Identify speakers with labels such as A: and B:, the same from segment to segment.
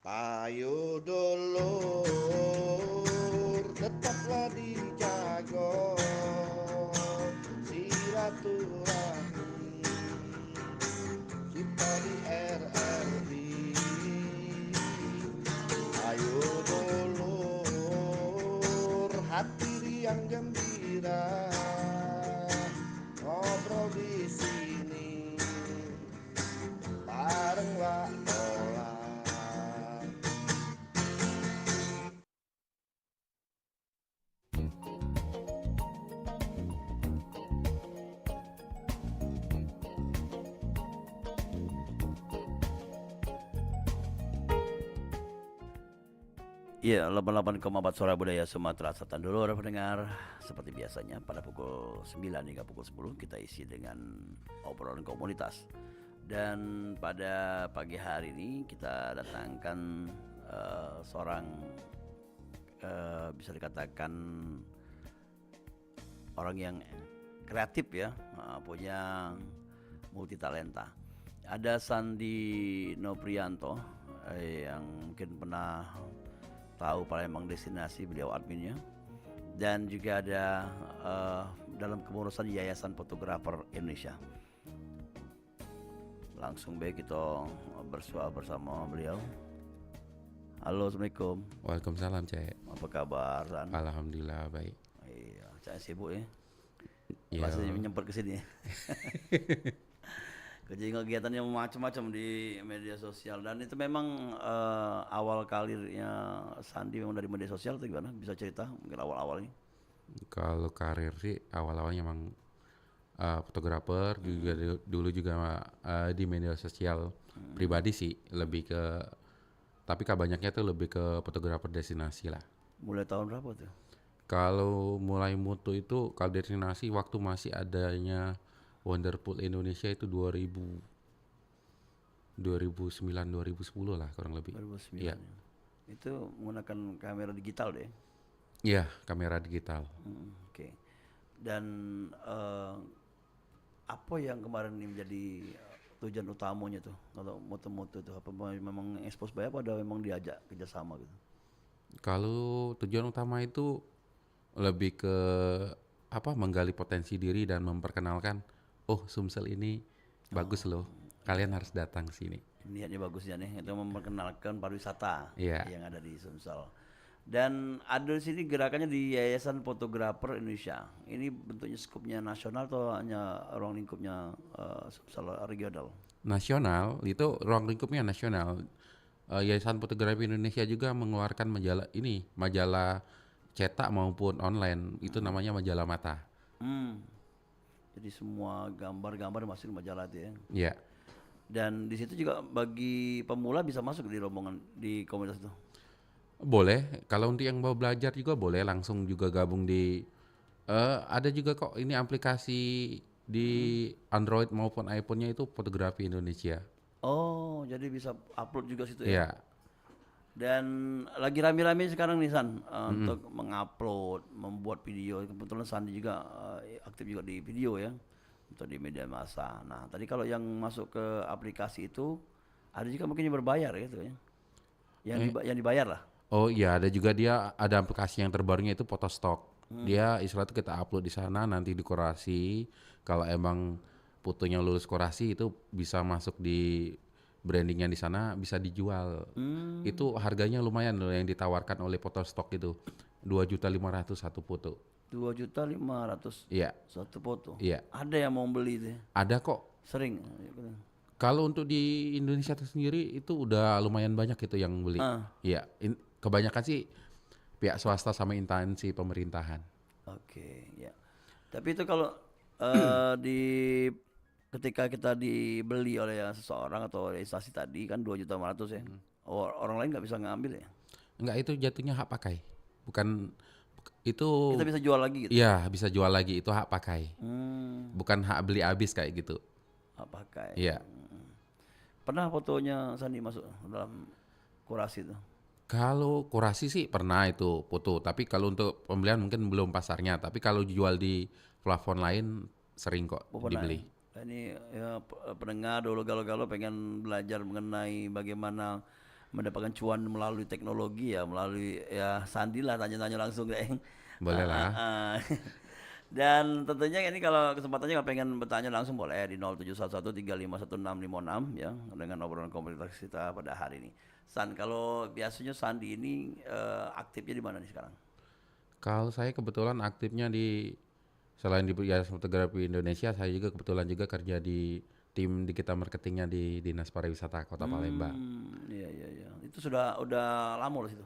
A: Payu dulur tetaplah dijaga silaturahmi kita di RRI. Ayo dulur hati yang gembira ngobrol di sini bareng Wak Ola.
B: Iya, 88,4 Suara Budaya Sumatera Selatan dulu para pendengar. Seperti biasanya pada pukul 9 hingga pukul 10 kita isi dengan obrolan komunitas. Dan pada pagi hari ini kita datangkan seorang bisa dikatakan orang yang kreatif ya, punya multi talenta. Ada Sandi Noprianto yang mungkin pernah tahu Palembang Destinasi, beliau adminnya, dan juga ada dalam kepengurusan Yayasan Fotografer Indonesia. Langsung baik kita bersua bersama beliau. Halo, Assalamualaikum.
C: Waalaikumsalam, Cek.
B: Apa kabar, San?
C: Alhamdulillah baik.
B: Iya, saya sibuk ya.
C: Ya,
B: Masih menyempet ke sini. Kerja kegiatan yang macam-macam di media sosial, dan itu memang awal karirnya Sandi memang dari media sosial atau gimana? Bisa cerita mungkin awal-awalnya?
C: kalau karir sih awal-awalnya emang fotografer juga dulu juga di media sosial pribadi sih lebih ke, tapi banyaknya tuh lebih ke fotografer destinasi lah.
B: Mulai tahun berapa tuh?
C: Kalau mulai mutu itu kalau destinasi waktu masih adanya Wonderpool Indonesia itu 2009 2010 lah kurang lebih.
B: 2009
C: Iya.
B: ya. Itu menggunakan kamera digital deh.
C: Iya, kamera digital.
B: Oke. Dan apa yang kemarin ini menjadi tujuan utamanya tuh kalau moto-moto tuh, apa memang expose banyak pada memang diajak kerjasama gitu?
C: Kalau tujuan utama itu lebih ke menggali potensi diri dan memperkenalkan, oh Sumsel ini bagus loh, kalian harus datang sini.
B: Niatnya bagusnya nih, itu memperkenalkan pariwisata
C: Iya,
B: yang ada di Sumsel. Dan ada di sini gerakannya di Yayasan Fotografer Indonesia. Ini bentuknya skupnya nasional atau hanya ruang lingkupnya Sumsel regional?
C: nasional itu ruang lingkupnya nasional. Yayasan Fotografi Indonesia juga mengeluarkan majalah cetak maupun online, itu namanya majalah Mata.
B: Hmm. Jadi semua gambar-gambar masuk di majalah itu ya.
C: Iya,
B: Dan di situ juga bagi pemula bisa masuk di rombongan di komunitas itu.
C: boleh. Kalau untuk yang mau belajar juga boleh langsung juga gabung di. Ada juga kok ini aplikasi di Android maupun iPhone-nya itu Fotografi Indonesia.
B: Oh, jadi bisa upload juga situ ya.
C: Iya,
B: Dan lagi rame-rame sekarang nih San, untuk mengupload, membuat video. Kebetulan Sandi juga aktif juga di video ya, atau di media massa. Nah, tadi kalau yang masuk ke aplikasi itu ada juga mungkin yang berbayar gitu ya. Yang dibayar lah.
C: oh iya ada juga dia ada aplikasi yang terbarunya itu Photostok. Dia istilah itu kita upload di sana nanti dikurasi. Kalau emang fotonya lulus kurasi itu bisa masuk di brandingnya di sana bisa dijual. Itu harganya lumayan loh yang ditawarkan oleh Photostok itu 2.500.000 satu foto.
B: 2.500.000
C: Iya,
B: satu foto.
C: iya.
B: Ada yang mau beli itu ya?
C: Ada kok.
B: Sering.
C: Kalau untuk di Indonesia itu sendiri itu udah lumayan banyak itu yang beli.
B: Ah,
C: Iya, kebanyakan sih pihak swasta sama instansi pemerintahan.
B: oke, ya. Tapi itu kalau di ketika kita dibeli oleh seseorang atau oleh instansi tadi kan 2.500.000 ya. Orang lain nggak bisa ngambil ya.
C: Enggak, itu jatuhnya hak pakai. Bukan itu,
B: Kita bisa jual lagi gitu.
C: iya bisa jual lagi, itu hak pakai.
B: Hmm,
C: Bukan hak beli habis kayak gitu.
B: apa kayak.
C: Iya.
B: Pernah fotonya Sandi masuk dalam kurasi itu?
C: Kalau kurasi sih pernah itu foto, tapi kalau untuk pembelian mungkin belum pasarnya, tapi kalau dijual di platform lain sering kok
B: Oh, pernah ya?
C: dibeli.
B: Nah, ini ya, pendengar dulu galau-galau pengen belajar mengenai bagaimana mendapatkan cuan melalui teknologi ya, melalui ya Sandi lah, tanya-tanya langsung deh.
C: Boleh lah.
B: Dan tentunya ini kalau kesempatannya kalau pengen bertanya langsung boleh di 0711351656 ya, dengan obrolan komunitas kita pada hari ini. San, kalau biasanya Sandi ini aktifnya di mana nih sekarang?
C: Kalau saya kebetulan aktifnya selain di Yayasan Fotografi Indonesia, saya juga kebetulan juga kerja di tim digital marketingnya di Dinas Pariwisata Kota Palembang.
B: Iya iya iya. Itu udah lama loh situ.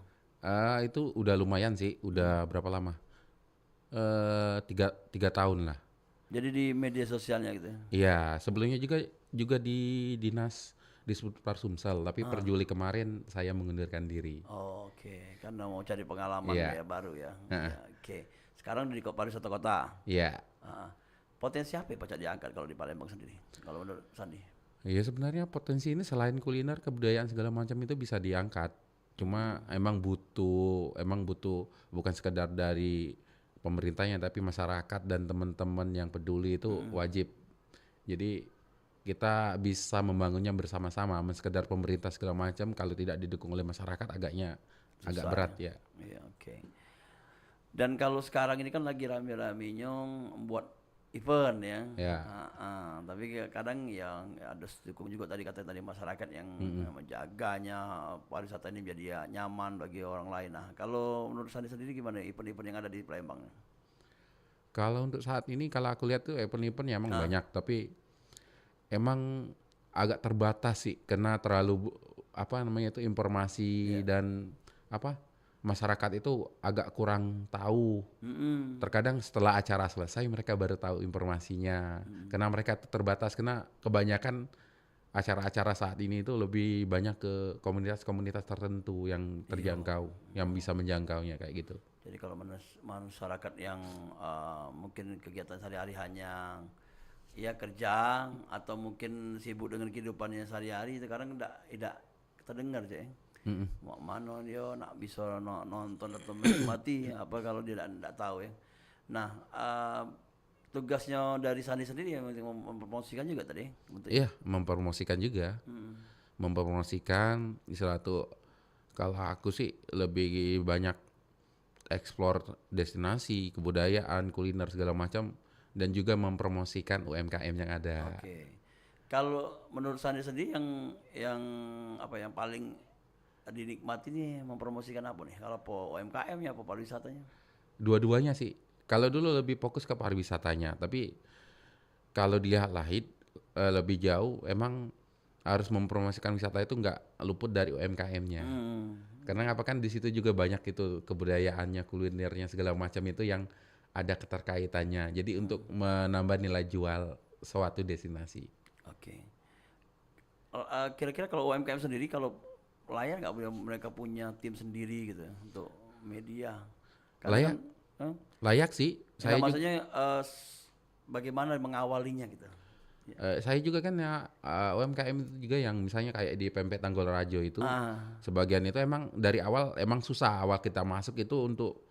C: Itu udah lumayan sih, udah berapa lama? Tiga tahun lah.
B: Jadi di media sosialnya gitu ya.
C: Iya, sebelumnya juga di Dinas Disputar Sumsel, tapi per Juli kemarin saya mengundurkan diri.
B: Oh, oke, karena mau cari pengalaman
C: Iya.
B: ya baru ya. Ya, oke. Sekarang di pariwisata kota.
C: Iya.
B: Ah, potensi apa ya Pak diangkat kalau di Palembang sendiri? Kalau menurut Sandi?
C: Iya, sebenarnya potensi ini selain kuliner, kebudayaan segala macam itu bisa diangkat. Cuma emang butuh bukan sekedar dari pemerintahnya, tapi masyarakat dan teman-teman yang peduli itu wajib. Jadi kita bisa membangunnya bersama-sama. Sekedar pemerintah segala macam kalau tidak didukung oleh masyarakat agak
B: Susah
C: berat ya.
B: Iya, oke. Dan kalau sekarang ini kan lagi rame-ramenya buat event ya.
C: Ya.
B: Tapi kadang yang ada dukung juga tadi masyarakat yang menjaganya pariwisata ini menjadi ya nyaman bagi orang lain. Nah, kalau menurut Sandi sendiri gimana event-event yang ada di Palembang?
C: Kalau untuk saat ini kalau aku lihat tuh event-event ya emang banyak, tapi emang agak terbatas sih karena terlalu informasi dan masyarakat itu agak kurang tahu. Terkadang setelah acara selesai mereka baru tahu informasinya. Karena mereka terbatas, karena kebanyakan acara-acara saat ini itu lebih banyak ke komunitas-komunitas tertentu yang terjangkau, yang bisa menjangkaunya kayak gitu.
B: Jadi kalau masyarakat yang mungkin kegiatan sehari-hari hanya ya kerja atau mungkin sibuk dengan kehidupannya sehari-hari, sekarang tidak terdengar sih. Mau mana dia nak bisa nonton atau menikmati apa kalau dia tidak tahu ya. Nah, tugasnya dari Sandi sendiri yang mempromosikan juga tadi.
C: Iya, mempromosikan juga. Mempromosikan istilah tuh, kalau aku sih lebih banyak explore destinasi, kebudayaan, kuliner segala macam, dan juga mempromosikan UMKM yang ada.
B: Oke. Kalau menurut Sandi sendiri yang paling dinikmati nih mempromosikan apa nih? Kalau UMKM-nya apa pariwisatanya?
C: Dua-duanya sih. Kalau dulu lebih fokus ke pariwisatanya, tapi kalau dilihat lebih jauh, emang harus mempromosikan wisata itu nggak luput dari UMKM-nya. Karena kan di situ juga banyak itu kebudayaannya, kulinernya segala macam itu yang ada keterkaitannya. Jadi untuk menambah nilai jual suatu destinasi.
B: Oke. Kira-kira kalau UMKM sendiri kalau layak nggak mereka punya tim sendiri gitu ya, untuk media?
C: Layak. Layak sih. Saya
B: maksudnya bagaimana mengawalinya gitu?
C: Saya juga kan ya UMKM itu juga yang misalnya kayak di Pempek Tanggul Rajo itu, sebagian itu emang dari awal emang susah awal kita masuk itu untuk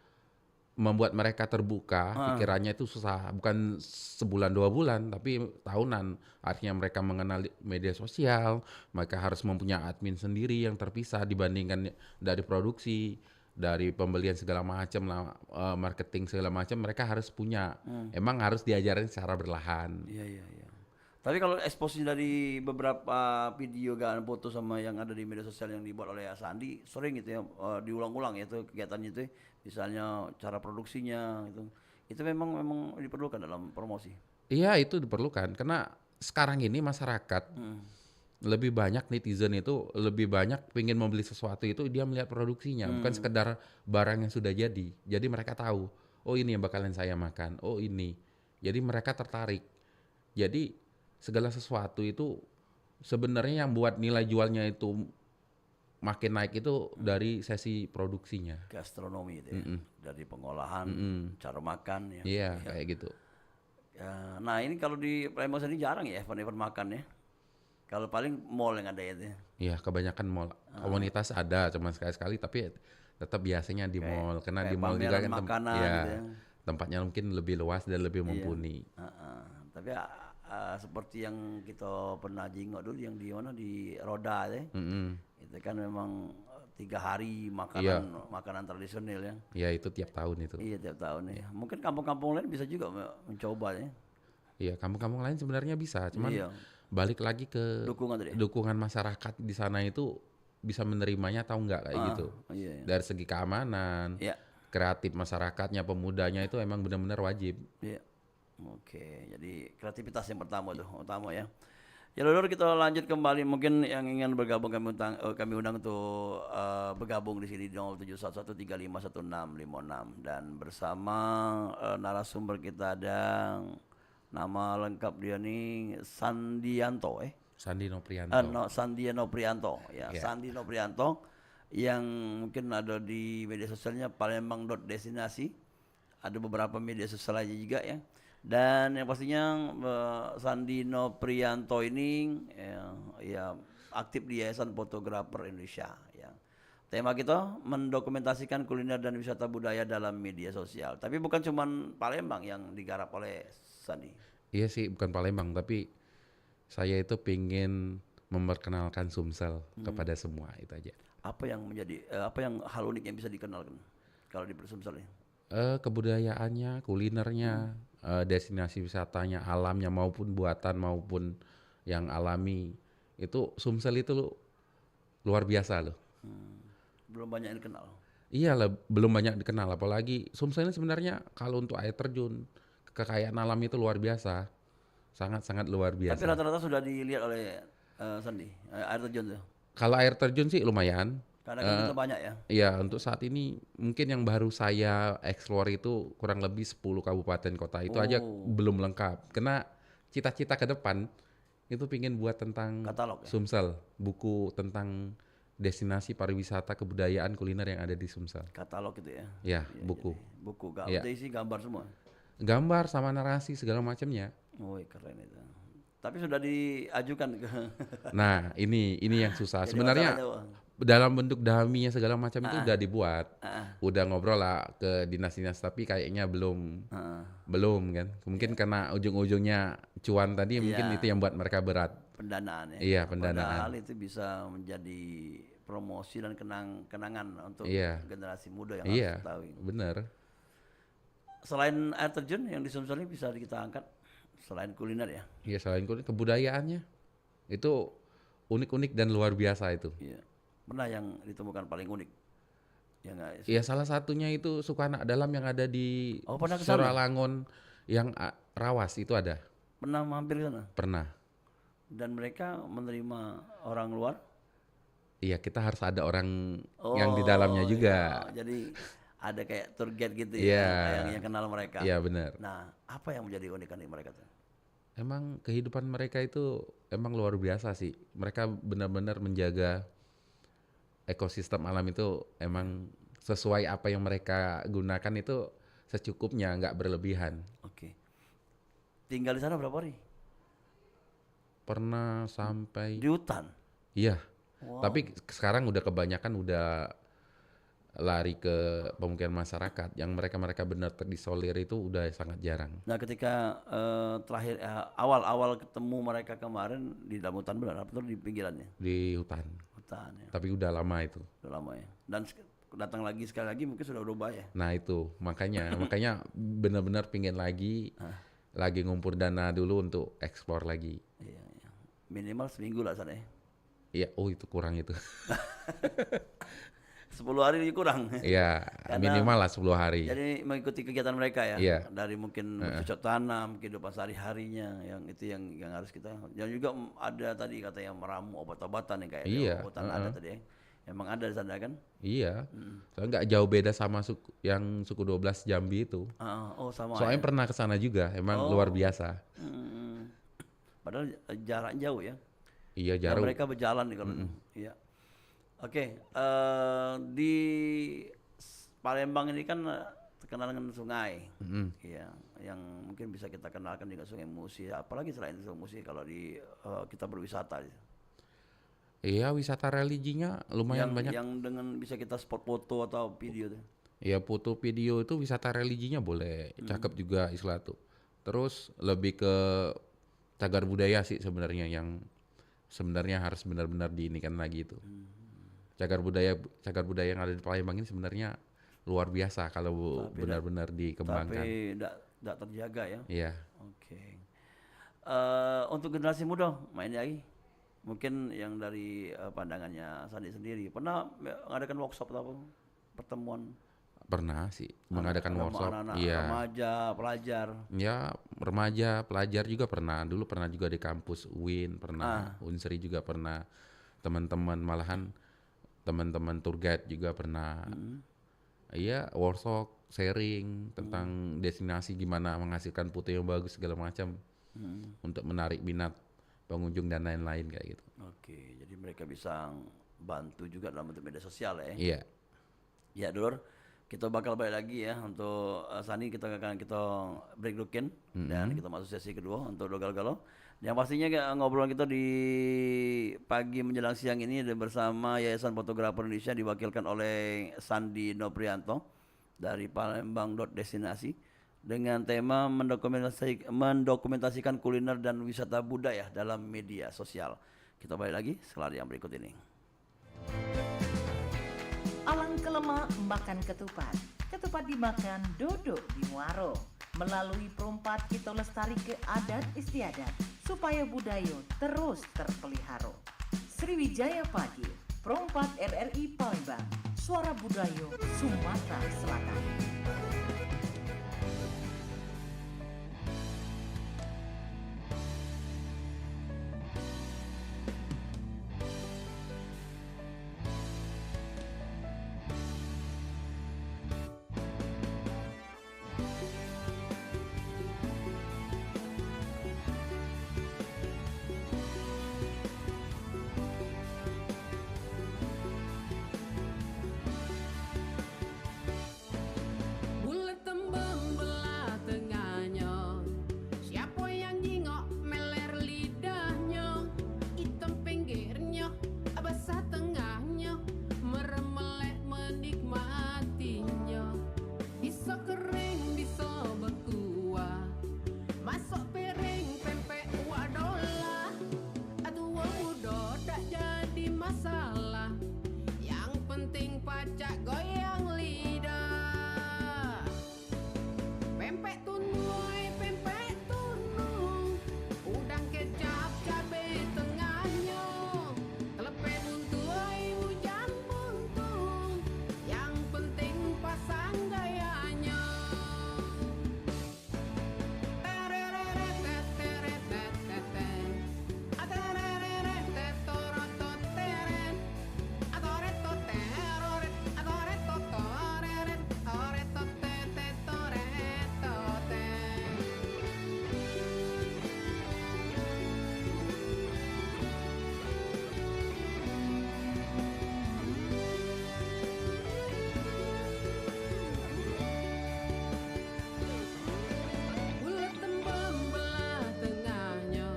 C: membuat mereka terbuka, pikirannya itu susah, bukan sebulan 2 bulan, tapi tahunan. Artinya mereka mengenal media sosial, mereka harus mempunyai admin sendiri yang terpisah dibandingkan dari produksi, dari pembelian segala macam lah, marketing segala macam, mereka harus punya. Emang harus diajarin secara berlahan.
B: Iya. Tapi kalau eksposisi dari beberapa video dan foto sama yang ada di media sosial yang dibuat oleh Sandi sering gitu ya, diulang-ulang ya itu kegiatannya itu, misalnya cara produksinya itu memang diperlukan dalam promosi.
C: Iya, itu diperlukan karena sekarang ini masyarakat lebih banyak, netizen itu lebih banyak pengen membeli sesuatu itu dia melihat produksinya, bukan sekedar barang yang sudah jadi. Jadi mereka tahu, oh ini yang bakalan saya makan, oh ini. Jadi mereka tertarik. Jadi segala sesuatu itu sebenarnya yang buat nilai jualnya itu makin naik itu dari sesi produksinya.
B: Gastronomi itu ya, dari pengolahan, cara makan ya.
C: Iya, kayak gitu.
B: Ya, nah ini kalau di Palembang sendiri jarang ya event-event makan ya. Kalau paling mall yang ada itu.
C: Iya, kebanyakan mall. Komunitas ada cuma sekali-sekali, tapi tetap biasanya di mall, karena di mall juga kan
B: makanan
C: ya,
B: gitu ya.
C: tempatnya mungkin lebih luas dan lebih mumpuni.
B: Tapi seperti yang kita pernah jengok dulu yang di mana di Roda ya. Itu kan memang 3 hari makanan tradisional ya.
C: Ya itu tiap tahun itu.
B: Iya tiap tahun ya. Mungkin kampung-kampung lain bisa juga mencoba ya.
C: Iya, kampung-kampung lain sebenarnya bisa, cuman
B: Iya.
C: balik lagi ke
B: Dukungan tadi.
C: dukungan masyarakat di sana itu bisa menerimanya atau enggak kayak gitu.
B: Iya, iya.
C: Dari segi keamanan,
B: Iya.
C: kreatif masyarakatnya, pemudanya itu emang benar-benar wajib.
B: Iya. Oke, jadi kreativitas yang utama ya. Ya Lur, kita lanjut kembali mungkin yang ingin bergabung kami undang untuk bergabung di sini di 0711351656 dan bersama narasumber kita ada nama lengkap dia nih Sandianto
C: Sandi Noprianto.
B: Sandiano Prianto ya.
C: Ya.
B: Sandino Prianto yang mungkin ada di media sosialnya palembang.destinasi. Ada beberapa media sosial lainnya juga ya. Dan yang pastinya Sandino Prianto ini ya aktif di Yayasan Fotografer Indonesia ya. Tema kita mendokumentasikan kuliner dan wisata budaya dalam media sosial. Tapi bukan cuma Palembang yang digarap oleh Sandi.
C: Iya sih, bukan Palembang, tapi saya itu pingin memperkenalkan Sumsel kepada semua, itu aja.
B: Apa yang menjadi apa yang hal unik yang bisa dikenalkan kalau di Sumsel ini?
C: Kebudayaannya, kulinernya, destinasi wisatanya, alamnya maupun buatan maupun yang alami, itu Sumsel itu luar biasa loh.
B: Belum banyak yang dikenal.
C: Iya lah, belum banyak dikenal, apalagi Sumsel ini sebenarnya kalau untuk air terjun, kekayaan alam itu luar biasa, sangat-sangat luar
B: Tapi
C: biasa.
B: rata-rata sudah dilihat oleh Sandi air terjun tuh.
C: Kalau air terjun sih lumayan.
B: Karena kan kita banyak ya.
C: Iya, untuk saat ini mungkin yang baru saya explore itu kurang lebih 10 kabupaten kota. Itu aja belum lengkap. Karena cita-cita ke depan itu pingin buat tentang
B: Katalog ya?
C: Sumsel, buku tentang destinasi pariwisata, kebudayaan, kuliner yang ada di Sumsel.
B: Katalog gitu ya.
C: Ya, buku.
B: Buku
C: Iya.
B: udah isi gambar semua.
C: Gambar sama narasi segala macamnya.
B: Woi keren itu. Tapi sudah diajukan ke
C: Nah, ini yang susah.
B: Jadi
C: Sebenarnya
B: masalahnya,
C: dalam bentuk daminya segala macam itu udah dibuat.
B: Ah.
C: Udah ngobrol lah ke dinas-dinas, tapi kayaknya belum kan. Mungkin karena ujung-ujungnya cuan tadi mungkin itu yang buat mereka berat.
B: pendanaan ya.
C: Iya, pendanaan.
B: Padahal itu bisa menjadi promosi dan kenangan untuk
C: Iya.
B: generasi muda yang
C: Iya,
B: harus ketahui.
C: bener.
B: Selain air terjun yang di Sumsel ini bisa kita angkat selain kuliner ya.
C: Iya, selain kebudayaannya itu unik-unik dan luar biasa itu.
B: Iya. Pernah yang ditemukan paling unik? Ya nggak?
C: Iya, salah satunya itu Sukanak Dalam yang ada di
B: Oh, pernah ke sana?
C: Suralangon yang Rawas itu ada.
B: Pernah mampir ke sana?
C: Pernah.
B: Dan mereka menerima orang luar?
C: Iya, kita harus ada orang yang di dalamnya juga.
B: Iya. Jadi ada kayak tour guide gitu
C: Iya.
B: ya, yang kenal mereka.
C: Iya, benar.
B: Nah, apa yang menjadi unikan di mereka tuh?
C: Emang kehidupan mereka itu emang luar biasa sih. Mereka benar-benar menjaga ekosistem alam itu emang sesuai apa yang mereka gunakan itu secukupnya, nggak berlebihan.
B: Oke. Tinggal di sana berapa hari?
C: Pernah sampai,
B: Di hutan.
C: iya.
B: Wow.
C: Tapi sekarang udah kebanyakan udah lari ke pemukiman masyarakat. Yang mereka benar terisolir itu udah sangat jarang.
B: Nah, ketika terakhir awal-awal ketemu mereka kemarin di dalam hutan benar atau di pinggirannya?
C: Di hutan.
B: Hutan ya.
C: Tapi udah lama itu.
B: Udah lama ya. Dan datang lagi sekali lagi mungkin sudah berubah ya.
C: Nah itu makanya benar-benar pingin lagi ngumpul dana dulu untuk eksplor lagi.
B: Iya, iya. Minimal seminggu lah sana ya.
C: Iya, oh itu kurang itu.
B: 10 hari kurang.
C: Iya, minimal lah 10 hari.
B: Jadi mengikuti kegiatan mereka ya.
C: Iya.
B: Dari mungkin bercocok tanam, kehidupan sehari-harinya yang itu yang harus kita. Dan juga ada tadi katanya meramu obat-obatan yang kayak
C: Iya,
B: obat ada tadi ya. Emang ada di sana kan?
C: Iya. Soalnya nggak jauh beda sama yang suku 12 Jambi itu.
B: Oh sama
C: Soalnya
B: ya.
C: pernah ke sana juga, emang luar biasa.
B: Padahal jarak jauh ya.
C: Iya,
B: Ya,
C: jauh.
B: mereka berjalan nih kalau iya. Oke, di Palembang ini kan terkenal dengan sungai. Iya, yang mungkin bisa kita kenalkan juga Sungai Musi. Apalagi selain Sungai Musi kalau di kita berwisata.
C: Iya, wisata religinya lumayan banyak.
B: Yang dengan bisa kita spot foto atau video tuh.
C: Ya foto video itu wisata religinya boleh, cakep juga istilah tuh. Terus lebih ke cagar budaya sih sebenarnya yang sebenarnya harus benar-benar diinikan lagi itu. Cagar budaya yang ada di Palembang ini sebenarnya luar biasa kalau benar-benar dikembangkan.
B: Tapi tidak terjaga ya.
C: Iya.
B: Oke. Untuk generasi muda main lagi, mungkin yang dari pandangannya Sandi sendiri pernah mengadakan workshop atau apa? Pertemuan
C: Pernah sih mengadakan workshop.
B: anak-anak
C: Iya.
B: remaja, pelajar.
C: Ya, remaja, pelajar juga pernah. Dulu pernah juga di kampus UIN, pernah. Unsri juga pernah. Teman-teman malahan teman-teman tour guide juga pernah. Iya, workshop, sharing tentang destinasi gimana menghasilkan foto yang bagus segala macam. Untuk menarik minat pengunjung dan lain-lain kayak gitu.
B: Oke, jadi mereka bisa bantu juga dalam bentuk media sosial ya.
C: Iya.
B: Ya, Dulur, kita bakal balik lagi ya untuk Sani, kita akan break dulu dan kita masuk sesi kedua untuk Galau. Yang pastinya ngobrolan kita di pagi menjelang siang ini bersama Yayasan Fotografer Indonesia diwakilkan oleh Sandi Noprianto dari Palembang Destinasi dengan tema mendokumentasikan kuliner dan wisata budaya dalam media sosial. Kita balik lagi setelah yang berikut ini.
D: Alang kelema makan ketupat. Ketupat dimakan dodok di muaro. Melalui perompat kita lestari ke adat istiadat supaya budaya terus terpelihara. Sriwijaya Pagi, perompat RRI Palembang, suara budaya Sumatera Selatan.
E: Bulat tembem belah tengahnya, siapa yang jingok meler lidahnya, hitam pinggirnya, basah tengahnya, meremelek menikmatinya. Bisa kering, bisa berkuah, masuk piring pempek wadola. Tua muda tak jadi masalah, yang penting pacak goyang lidah. Pempek tunui, pempek tunung, udang kecap cabai tengahnya, telepe buntui hujan buntung, yang penting pasang gayanya. Bulat tembem belah tengahnya,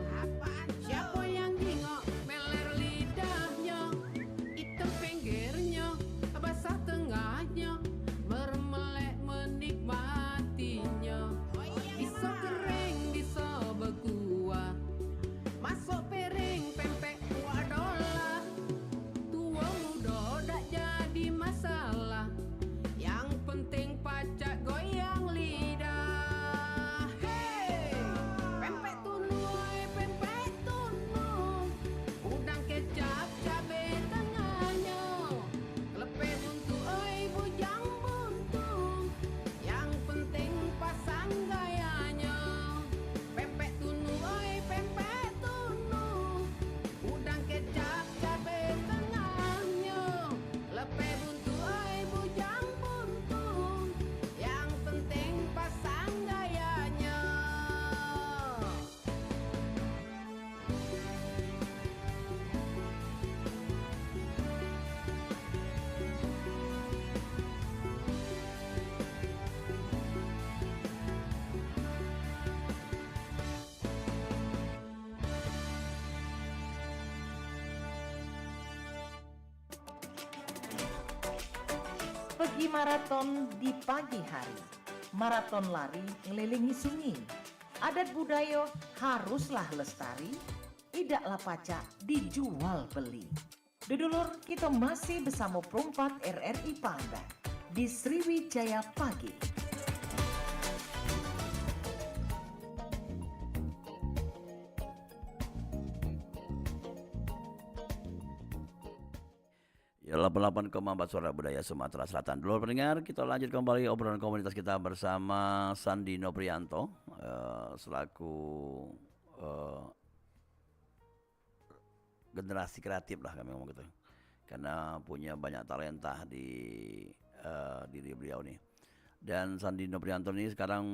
E: siapa yang jingok meler lidahnya, hitam pinggirnya, basah tengahnya, meremelek menikmatinya. Bisa kering, bisa berkuah, masuk piring pempek wadola. Tua muda tak jadi masalah, yang penting pacak goyang lidah. Hey, pempek tunui, pempek tunung, udang kecap cabai tengahnya, telepe buntui bujang buntung, yang penting pasang gayanya. Pempek tunui, pempek tunung, udang kecap cabai tengahnya, telepe buntui bujang buntung, yang penting pasang gayanya.
D: Pergi maraton di pagi hari. Maraton lari ngelilingi sungai. Adat budaya haruslah lestari, tidaklah pacak dijual beli. Dudulur, kita masih bersama Perumpat RRI Pandan di Sriwijaya Pagi.
B: Ya, 88,4 Suara Budaya Sumatera Selatan. Dulu pendengar, kita lanjut kembali obrolan komunitas kita bersama Sandi Noprianto selaku generasi kreatif lah kami ngomong gitu. Karena punya banyak talenta di diri beliau nih. Dan Sandi Noprianto ini sekarang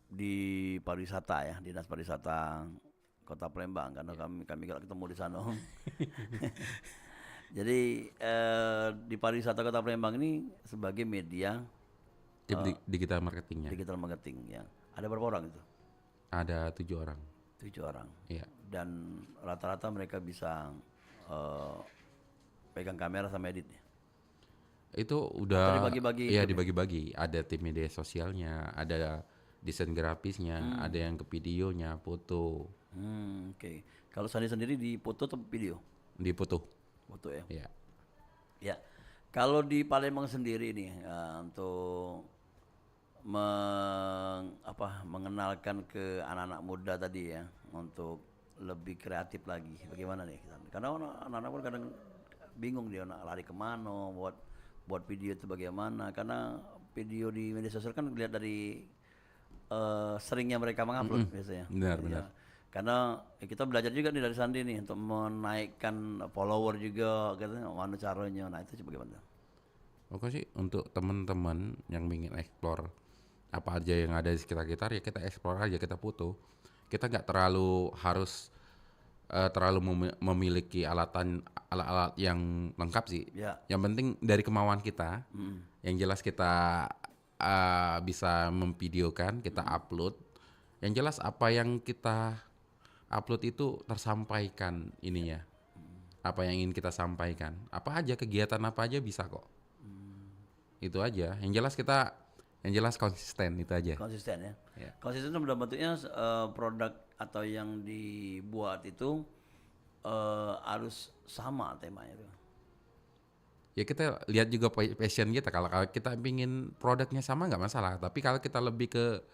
B: di pariwisata ya, Dinas Pariwisata Kota Palembang karena kami kalau ketemu di sana. Jadi di pariwisata Kota Palembang ini sebagai media
C: Digital marketingnya.
B: digital marketing ya. Ada berapa orang itu?
C: Ada 7 orang.
B: 7 orang.
C: Iya.
B: Dan rata-rata mereka bisa pegang kamera sama edit ya.
C: Itu udah
B: dibagi-bagi
C: iya
B: itu ya?
C: dibagi-bagi. Ada tim media sosialnya, ada desain grafisnya, ada yang ke videonya, foto,
B: Oke. Kalau Sandi sendiri di foto atau video?
C: di foto.
B: Foto ya.
C: Iya.
B: Ya. Kalau di Palembang sendiri nih untuk mengenalkan ke anak-anak muda tadi ya untuk lebih kreatif lagi. Bagaimana nih? Karena anak-anak pun kadang bingung dia nak lari kemana, buat video itu bagaimana. Karena video di media sosial kan dilihat dari seringnya mereka mengupload biasanya.
C: Benar,
B: Ya.
C: benar.
B: Karena kita belajar juga nih dari Sandi nih untuk menaikkan follower juga, katanya mana caranya. Nah itu coba bagaimana?
C: Oke sih untuk teman-teman yang ingin explore apa aja yang ada di sekitar kita ya kita explore aja, kita foto. Kita nggak terlalu harus memiliki alat-alat yang lengkap sih.
B: Ya.
C: Yang penting dari kemauan kita. Yang jelas kita bisa memvideokan, kita upload. Yang jelas apa yang kita upload itu tersampaikan ininya. Apa yang ingin kita sampaikan. Apa aja kegiatan apa aja bisa kok. Itu aja. Yang jelas konsisten itu aja.
B: Konsisten ya.
C: Ya.
B: Konsisten itu dalam bentuknya produk atau yang dibuat itu harus sama temanya itu.
C: Ya kita lihat juga passion kita. Kalau kita ingin produknya sama nggak masalah. Tapi kalau kita lebih ke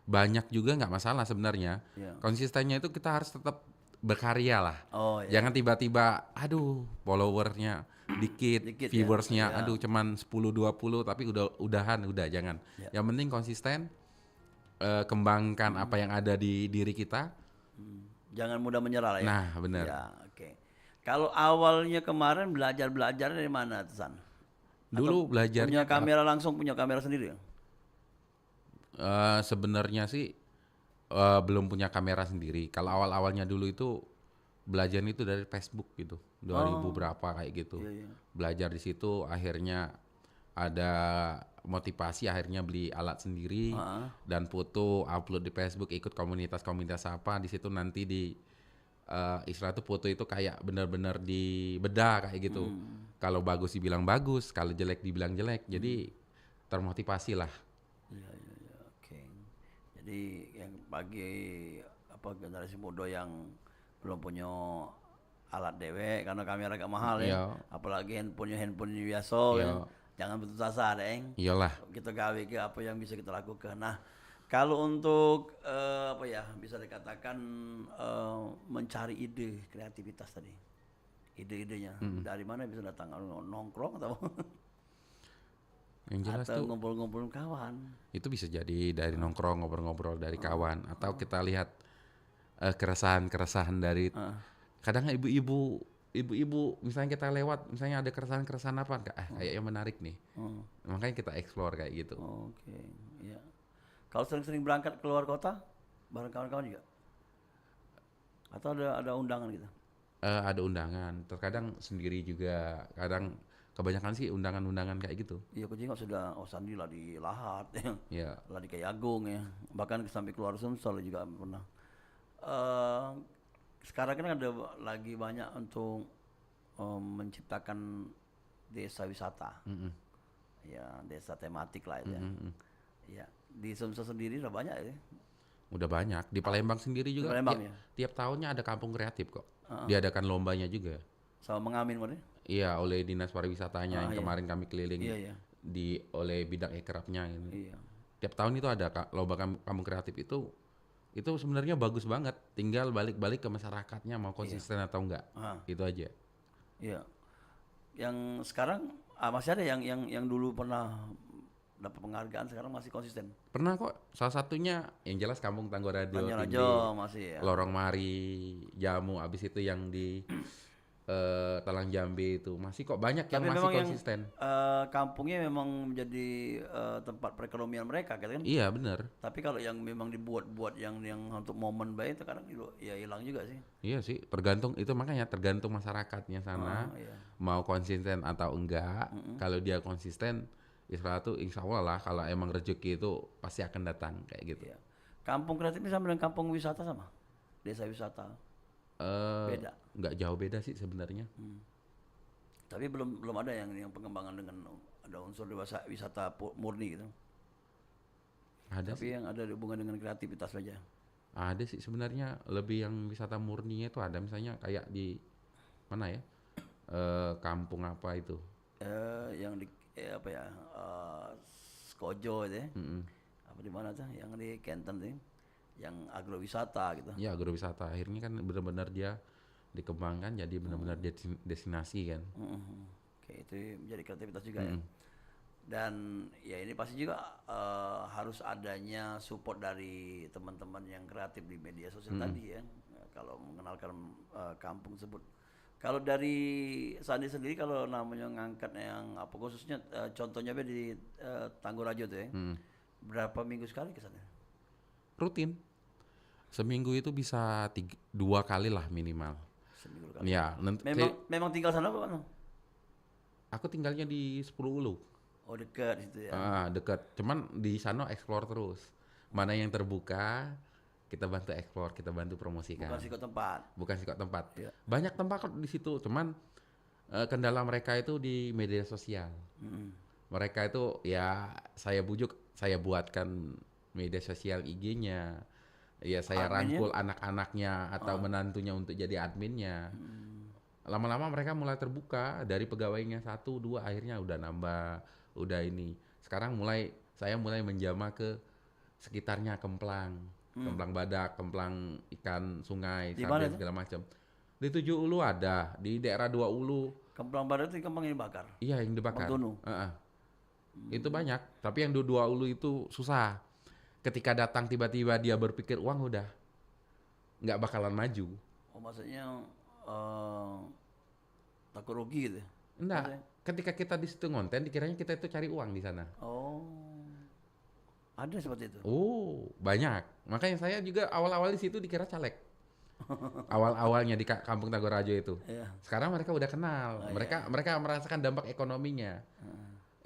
C: banyak juga nggak masalah sebenarnya.
B: Iya.
C: Konsistennya itu kita harus tetap berkarya lah.
B: Oh ya.
C: Jangan tiba-tiba aduh followernya dikit,
B: Dikit ya,
C: viewersnya
B: iya.
C: aduh cuman 10-20 tapi udah jangan.
B: Ya.
C: Yang penting konsisten, kembangkan apa yang ada di diri kita.
B: Jangan mudah menyerah lah ya.
C: Nah, benar.
B: Ya, oke. Kalau awalnya kemarin belajar dari mana tuh, San?
C: Dulu belajarnya
B: Punya kamera langsung, punya kamera sendiri ya?
C: sebenarnya sih belum punya kamera sendiri. Kalau awal-awalnya dulu itu belajar itu dari Facebook gitu. 2000 berapa kayak gitu.
B: Iya, iya.
C: Belajar di situ akhirnya ada motivasi akhirnya beli alat sendiri dan foto upload di Facebook, ikut komunitas-komunitas apa di situ nanti di istilah itu foto itu kayak benar-benar dibedah kayak gitu. Kalau bagus dibilang bagus, kalau jelek dibilang jelek. Jadi termotivasi lah.
B: Iya, oke. Jadi yang bagi generasi muda yang belum punya alat dewek karena kamera agak mahal ya.
C: Iya.
B: Apalagi handphone biasa
C: Iya.
B: kan. Jangan putus asa deng.
C: Iyalah.
B: Kita gawe ke apa yang bisa kita lakukan. Nah, kalau untuk bisa dikatakan mencari ide kreativitas tadi. Ide-idenya dari mana bisa datang? Nongkrong atau
C: Yang jelas
B: atau
C: tuh
B: ngumpul-ngumpul kawan.
C: itu bisa jadi dari nongkrong ngobrol-ngobrol dari kawan atau kita lihat keresahan-keresahan dari kadang ibu-ibu misalnya kita lewat misalnya ada keresahan-keresahan apa kayaknya menarik nih. Makanya kita explore kayak gitu.
B: Oke, iya. Kalau sering-sering berangkat keluar kota bareng kawan-kawan juga? Atau ada undangan gitu?
C: Ada undangan, terkadang sendiri juga, kadang kebanyakan sih undangan-undangan kayak gitu.
B: Iya, aku juga sudah Sandi lah di Lahat,
C: Ya,
B: lah di Kayagung ya, bahkan sampai keluar Sumsel juga pernah. Sekarang kan ada lagi banyak untuk menciptakan desa wisata, ya desa tematik lah itu. Ya, di Sumsel sendiri udah banyak ya.
C: Udah banyak. Di Palembang sendiri
B: Di
C: juga
B: Palembang
C: tiap,
B: ya.
C: tiap tahunnya ada kampung kreatif kok. Diadakan lombanya juga.
B: Sama mengamin maksudnya.
C: Iya, oleh Dinas Pariwisatanya yang
B: iya.
C: kemarin kami keliling
B: Iya, iya.
C: oleh bidang ekrabnya ini.
B: Iya.
C: Tiap tahun itu ada lomba kampung kreatif itu sebenarnya bagus banget. Tinggal balik-balik ke masyarakatnya mau konsisten atau enggak.
B: Ah.
C: Itu aja.
B: Iya. Yang sekarang masih ada yang dulu pernah dapat penghargaan sekarang masih konsisten.
C: Pernah kok, salah satunya yang jelas Kampung Tanggorajo,
B: Tanjung
C: Tindi,
B: Rajo masih ya.
C: Lorong Mari, Jamu, abis itu yang di Talang Jambi itu masih kok banyak yang
B: Tapi
C: masih
B: memang
C: konsisten.
B: kampungnya memang menjadi tempat perekonomian mereka gitu kan.
C: Iya benar.
B: Tapi kalau yang memang dibuat-buat yang untuk momen baik itu kadang ya hilang juga sih.
C: Iya sih, tergantung itu makanya tergantung masyarakatnya sana
B: Iya.
C: mau konsisten atau enggak. Kalau dia konsisten, insya Allah lah kalau emang rezeki itu pasti akan datang kayak gitu.
B: Iya. Kampung kreatif ini sama dengan kampung wisata sama. Desa wisata. Beda.
C: Nggak jauh beda sih sebenarnya.
B: Tapi belum ada yang pengembangan dengan ada unsur wisata murni gitu.
C: Ada
B: Tapi yang ada hubungan dengan kreativitas saja.
C: Ada sih sebenarnya lebih yang wisata murninya itu ada misalnya kayak di mana ya kampung apa itu
B: Yang di apa ya Skojo itu ya. Apa di mana tuh yang di Kenten tuh yang agrowisata gitu.
C: ya agrowisata akhirnya kan benar-benar dia dikembangkan jadi benar-benar destinasi kan.
B: Oke, itu menjadi kreativitas juga ya. Dan ya ini pasti juga harus adanya support dari teman-teman yang kreatif di media sosial tadi ya. Kalau mengenalkan kampung tersebut. Kalau dari Sandi sendiri kalau namanya ngangkat yang apa khususnya contohnya di Tanggorajo tuh ya. Berapa minggu sekali ke sana?
C: Rutin seminggu itu bisa 2 kali lah minimal.
B: Seminggu kali.
C: Ya
B: Memang tinggal sana apa kan?
C: aku tinggalnya di 10 Ulu.
B: Oh dekat situ ya.
C: Dekat cuman di sana explore terus mana yang terbuka kita bantu explore, kita bantu promosikan.
B: Bukan sikot tempat.
C: Bukan sih kok tempat.
B: Iya.
C: Banyak tempat kok di situ, cuman kendala mereka itu di media sosial. Mereka itu ya saya bujuk, saya buatkan media sosial IG-nya. Ya saya
B: Adminnya?
C: rangkul anak-anaknya atau menantunya untuk jadi adminnya. Lama-lama mereka mulai terbuka dari pegawainya 1, 2 akhirnya udah nambah, udah ini. Sekarang saya mulai menjamah ke sekitarnya Kemplang. Kemplang Badak, Kemplang ikan sungai,
B: Di
C: sarden
B: mana
C: segala macam. Di 7 Ulu ada, di daerah 2 Ulu.
B: Kemplang Barat itu kemplang yang dibakar.
C: Iya yang dibakar.
B: Bangtono.
C: Itu banyak, tapi yang 2 Ulu itu susah. Ketika datang tiba-tiba dia berpikir uang udah nggak bakalan maju.
B: Oh maksudnya takut rugi gitu.
C: Enggak, ketika kita di situ ngonten dikiranya kita itu cari uang di sana.
B: Oh. Ada seperti itu.
C: Oh, banyak. Makanya saya juga awal-awal di situ dikira caleg. Awal-awalnya di Kampung Tanggorajo itu.
B: Iya.
C: Sekarang mereka udah kenal. Mereka merasakan dampak ekonominya.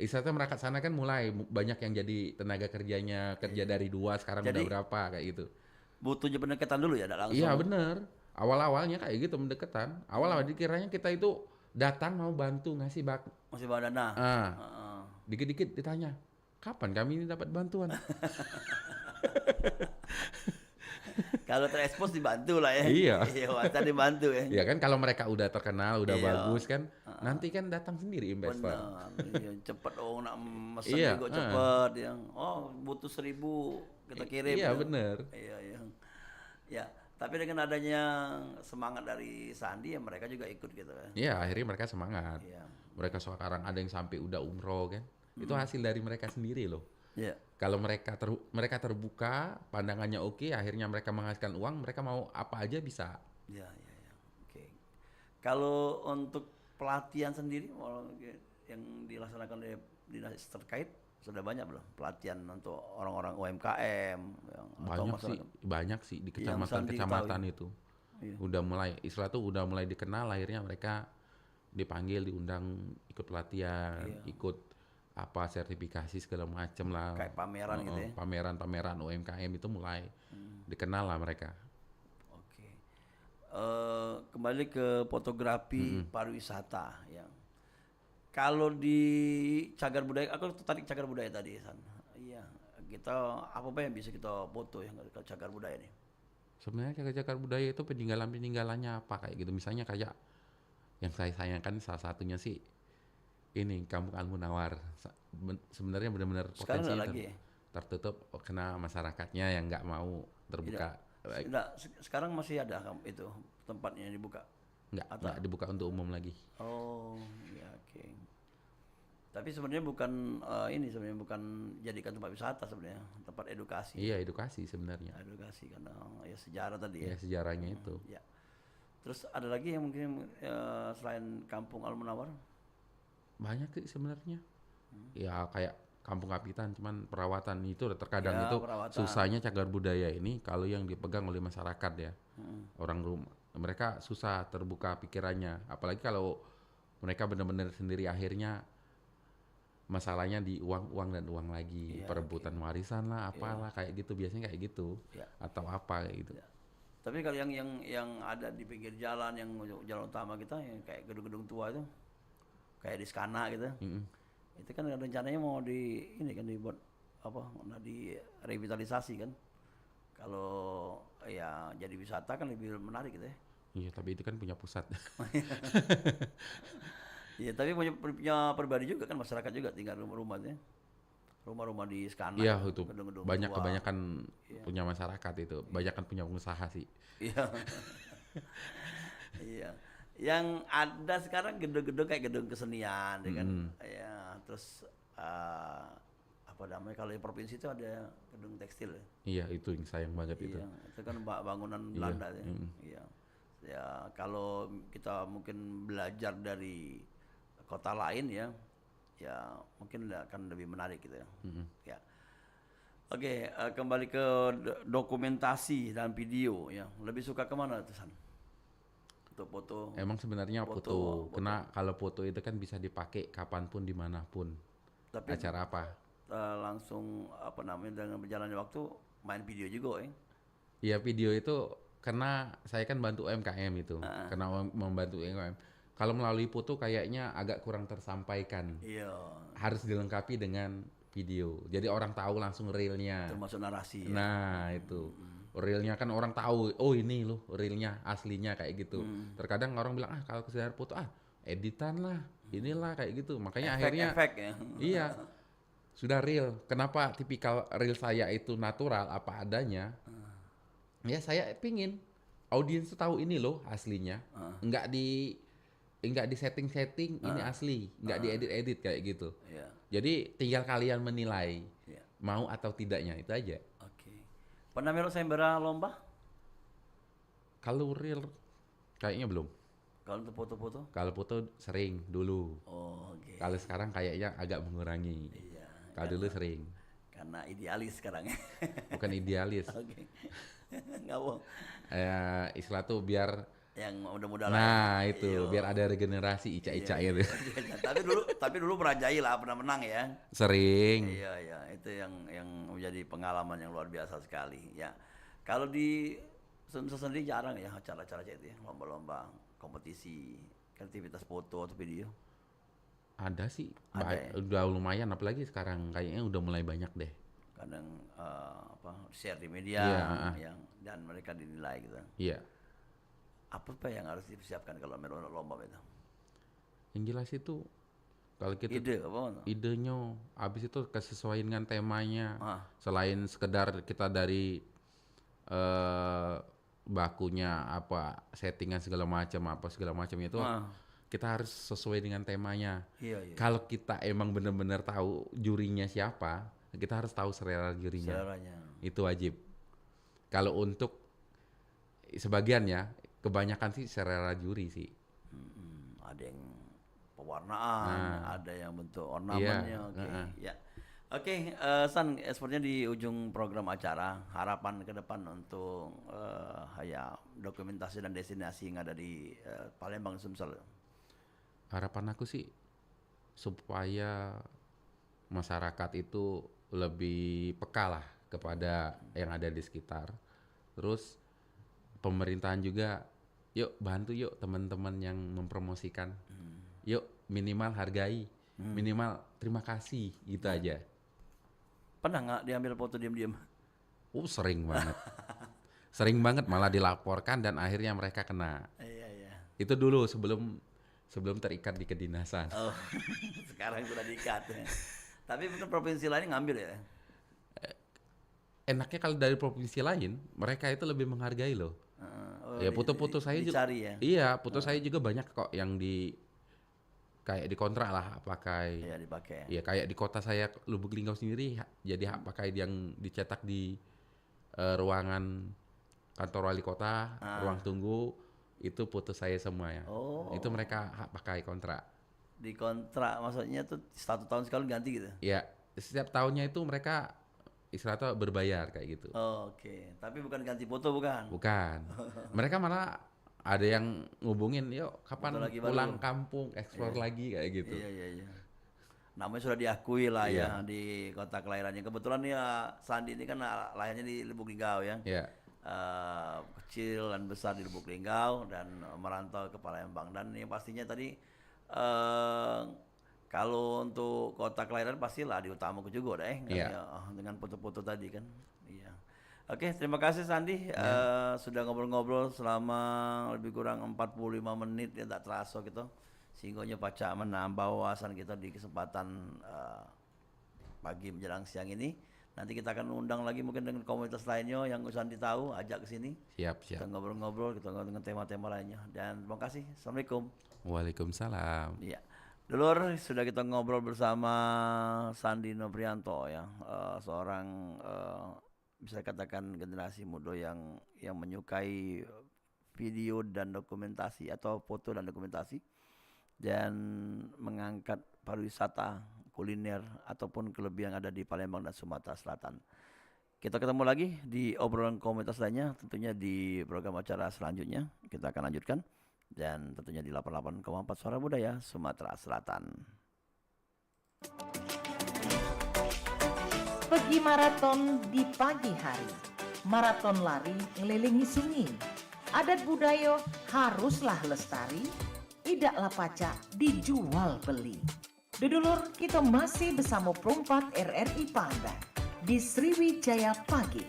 C: Istilahnya mereka sana kan mulai banyak yang jadi tenaga kerjanya kerja dari 2 sekarang
B: Jadi,
C: udah berapa kayak gitu.
B: Butuhnya pendekatan dulu ya, tidak langsung.
C: Iya bener. Awal-awalnya kayak gitu pendekatan. Awal-awal dikiranya kita itu datang mau bantu ngasih
B: Masih bawa dana.
C: dikit-dikit ditanya kapan kami ini dapat bantuan.
B: Kalau terekspos dibantu lah ya.
C: Iya.
B: Iya, wajar dibantu ya.
C: Ya kan kalau mereka udah terkenal, udah
B: Iya.
C: bagus kan, nanti kan datang sendiri investor.
B: Benar. Iya, cepet nak mesen
C: Iya,
B: juga cepet yang butuh 1.000 kita kirim.
C: Iya
B: gitu.
C: bener.
B: Iya, iya. Ya, tapi dengan adanya semangat dari Sandi ya mereka juga ikut gitu kan.
C: Iya akhirnya mereka semangat.
B: Iya.
C: Mereka sekarang ada yang sampai udah umroh kan. Itu hasil dari mereka sendiri loh.
B: Iya.
C: Kalau mereka terbuka, pandangannya oke, akhirnya mereka menghasilkan uang, mereka mau apa aja bisa.
B: Iya, iya, iya. Oke. Kalau untuk pelatihan sendiri yang dilaksanakan oleh dinas terkait sudah banyak belum pelatihan untuk orang-orang UMKM atau masyarakat?
C: Banyak sih di
B: Yang Sandi
C: kecamatan-kecamatan
B: ketahui.
C: itu.
B: Iya.
C: Udah mulai istilah tuh udah mulai dikenal, akhirnya mereka dipanggil, diundang ikut pelatihan, ikut apa sertifikasi segala macam lah.
B: Kayak pameran gitu ya.
C: Pameran-pameran UMKM itu mulai dikenal lah mereka.
B: Oke. Kembali ke fotografi pariwisata yang kalau di cagar budaya, aku tertarik cagar budaya tadi, San. Iya, kita apa yang bisa kita foto yang cagar budaya ini?
C: Sebenarnya cagar budaya itu peninggalan-peninggalannya apa kayak gitu. Misalnya kayak yang saya sayangkan salah satunya sih ini Kampung Al-Munawwar. Sebenarnya benar-benar
B: Sekarang
C: potensinya
B: nggak lagi ya?
C: tertutup karena masyarakatnya yang nggak mau terbuka.
B: Tidak, sekarang masih ada itu tempatnya yang dibuka.
C: Nggak dibuka untuk umum lagi.
B: Oh, ya oke. Tapi sebenarnya bukan ini sebenarnya bukan jadikan tempat wisata sebenarnya, tempat edukasi.
C: Iya, edukasi sebenarnya.
B: Edukasi karena ya sejarah tadi ya.
C: Ya sejarahnya itu.
B: Ya. Terus ada lagi yang mungkin selain Kampung Al-Munawwar?
C: Banyak sih sebenarnya. Ya kayak Kampung Kapitan, cuman perawatan itu terkadang
B: Ya,
C: itu
B: perawatan.
C: susahnya cagar budaya ini kalau yang dipegang oleh masyarakat ya. Orang rumah mereka susah terbuka pikirannya, apalagi kalau mereka benar-benar sendiri akhirnya masalahnya di uang dan uang lagi,
B: Iya,
C: perebutan warisan lah, apalah kayak gitu biasanya kayak gitu.
B: Ya.
C: Atau apa kayak gitu.
B: Ya. Tapi kalau yang ada di pinggir jalan yang jalan utama kita yang kayak gedung-gedung tua itu kayak di Skana gitu. Itu kan rencananya mau ini kan dibuat apa? Nah, direvitalisasi kan. Kalau ya jadi wisata kan lebih menarik gitu ya.
C: Iya, tapi itu kan punya pusat.
B: Iya, tapi punya pribadi juga kan masyarakat juga tinggal rumah-rumahnya. Rumah-rumah di Skana.
C: Iya,
B: kan,
C: itu
B: gedung-gedung
C: banyak
B: tua.
C: kebanyakan punya masyarakat itu, banyak kan punya pengusaha sih.
B: Iya. Iya. Yang ada sekarang gedung-gedung kayak gedung kesenian, ya kan. Ya, terus apa namanya kalau di provinsi itu ada gedung tekstil ya.
C: Iya, itu yang sayang banget itu.
B: Iya, itu kan bangunan Belanda ya. Iya. Ya, kalau kita mungkin belajar dari kota lain ya, ya mungkin akan lebih menarik gitu ya. Ya. Oke, kembali ke dokumentasi dan video ya. Lebih suka kemana tuh San? Untuk foto.
C: Emang sebenarnya foto. Karena kalau foto itu kan bisa dipakai kapanpun dimanapun.
B: Tapi
C: Acara apa?
B: langsung apa namanya dengan berjalannya waktu main video juga ya.
C: Iya, video itu karena saya kan bantu UMKM itu. Karena membantu UMKM. Kalau melalui foto kayaknya agak kurang tersampaikan.
B: Iya.
C: Harus dilengkapi dengan video. Jadi orang tahu langsung realnya.
B: Termasuk narasi ya.
C: Nah, itu. Realnya kan orang tahu, oh ini loh realnya, aslinya kayak gitu. Terkadang orang bilang, kalau kesedaraan foto, editan lah, inilah kayak gitu. Makanya akhirnya,
B: Efek ya.
C: iya, sudah real. Kenapa tipikal real saya itu natural, apa adanya? Ya saya pingin audiens tuh tahu ini loh aslinya. Enggak di setting-setting, ini asli. Enggak diedit-edit kayak gitu.
B: Iya.
C: Jadi tinggal kalian menilai,
B: Iya.
C: mau atau tidaknya, itu aja.
B: Oke. Pernah melok sayembara lomba?
C: Kalau real kayaknya belum.
B: Kalau untuk foto-foto?
C: Kalau foto sering dulu.
B: Oh, oke.
C: Kalau sekarang kayaknya agak mengurangi.
B: Iya.
C: Kalau dulu sering.
B: Karena idealis sekarang ya.
C: Bukan idealis.
B: Oke. Nggak bohong.
C: Istilah tuh biar
B: Yang muda-muda lah.
C: nah
B: ya.
C: itu
B: Iya.
C: biar ada regenerasi ica-ica
B: Iya,
C: gitu.
B: iya. tapi dulu pernah jahil lah, pernah menang ya.
C: Sering.
B: Iya, iya, itu yang menjadi pengalaman yang luar biasa sekali ya. Kalau di Sumsel sendiri jarang ya acara-acara kayak itu ya, lomba-lomba, kompetisi, aktivitas foto atau video.
C: Ada sih.
B: Ada ya?
C: Udah lumayan apalagi sekarang kayaknya udah mulai banyak deh.
B: Kadang share di media
C: Iya,
B: dan mereka dinilai gitu.
C: Iya.
B: Apa yang harus dipersiapkan kalau melon lomba itu?
C: Yang jelas itu kalau kita
B: Ide apa?
C: idenya habis itu kesesuaian dengan temanya.
B: Ah.
C: Selain sekedar kita dari bakunya apa settingan segala macam itu kita harus sesuai dengan temanya.
B: Iya, iya.
C: Kalau kita emang benar-benar tahu jurinya siapa, kita harus tahu selera jurinya.
B: Seleranya.
C: Itu wajib. Kalau untuk sebagian ya, kebanyakan sih selera juri sih.
B: Ada yang pewarnaan, ada yang bentuk ornamennya. Oke, ya. Oke, San, sepertinya di ujung program acara, harapan ke depan untuk ya dokumentasi dan destinasi yang ada di Palembang Sumsel.
C: Harapan aku sih supaya masyarakat itu lebih peka lah kepada yang ada di sekitar. Terus pemerintahan juga, yuk bantu yuk teman-teman yang mempromosikan. Yuk minimal hargai, minimal terima kasih gitu aja.
B: Pernah nggak diambil foto diam-diam?
C: Sering banget. Sering banget malah dilaporkan dan akhirnya mereka kena.
B: Iya, iya.
C: Itu dulu sebelum terikat di kedinasan.
B: Oh, sekarang sudah diikat ya. Tapi mungkin provinsi lain ngambil ya?
C: Enaknya kalau dari provinsi lain, mereka itu lebih menghargai loh.
B: Oh,
C: Ya foto-foto saya juga.
B: dicari ya?
C: Iya, foto saya juga banyak kok yang kayak dikontrak lah pakai.
B: Iya, dipakai.
C: Ya kayak di kota saya Lubuk Linggau sendiri jadi hak pakai yang dicetak di ruangan kantor wali kota, ruang tunggu itu foto saya semua ya.
B: Oh.
C: Itu mereka hak pakai kontrak.
B: Di kontrak maksudnya tuh 1 tahun sekali ganti gitu?
C: Ya, setiap tahunnya itu mereka istilahnya berbayar kayak gitu.
B: Oh, oke. Tapi bukan ganti foto bukan?
C: Bukan. Mereka malah ada yang ngubungin, yuk kapan
B: Foto lagi
C: pulang
B: baru."
C: kampung, explore lagi kayak gitu.
B: Iya, iya, iya. Namanya sudah diakui lah
C: Iya.
B: ya di kota kelahirannya. Kebetulan ya Sandi ini kan lahirnya di Lubuk Linggau ya.
C: Ya,
B: Kecil dan besar di Lubuk Linggau dan merantau ke Palembang. Dan yang pastinya tadi kalau untuk kota kelahiran pastilah di Utamaku juga deh
C: Iya.
B: dengan foto-foto tadi kan. Iya. Oke, terima kasih Sandi sudah ngobrol-ngobrol selama lebih kurang 45 menit ya tak terasa gitu. Sehingga Pak menambah wawasan kita di kesempatan pagi menjelang siang ini. Nanti kita akan undang lagi mungkin dengan komunitas lainnya yang Sandi tahu, ajak ke sini.
C: siap.
B: Kita ngobrol-ngobrol, kita ngobrol dengan tema-tema lainnya. Dan terima kasih. Assalamualaikum.
C: Waalaikumsalam.
B: Iya. Dulur, sudah kita ngobrol bersama Sandi Noprianto ya, seorang bisa katakan generasi muda yang menyukai video dan dokumentasi atau foto dan dokumentasi dan mengangkat pariwisata, kuliner ataupun kelebihan yang ada di Palembang dan Sumatera Selatan. Kita ketemu lagi di obrolan komunitas lainnya, tentunya di program acara selanjutnya. Kita akan lanjutkan. Dan tentunya di 88,4 Suara Budaya Sumatera Selatan.
D: Pergi maraton di pagi hari. Maraton lari ngelilingi sungai. Adat budaya haruslah lestari. Tidaklah pacak dijual beli. Dulur, kita masih bersama perempat RRI Palembang di Sriwijaya Pagi.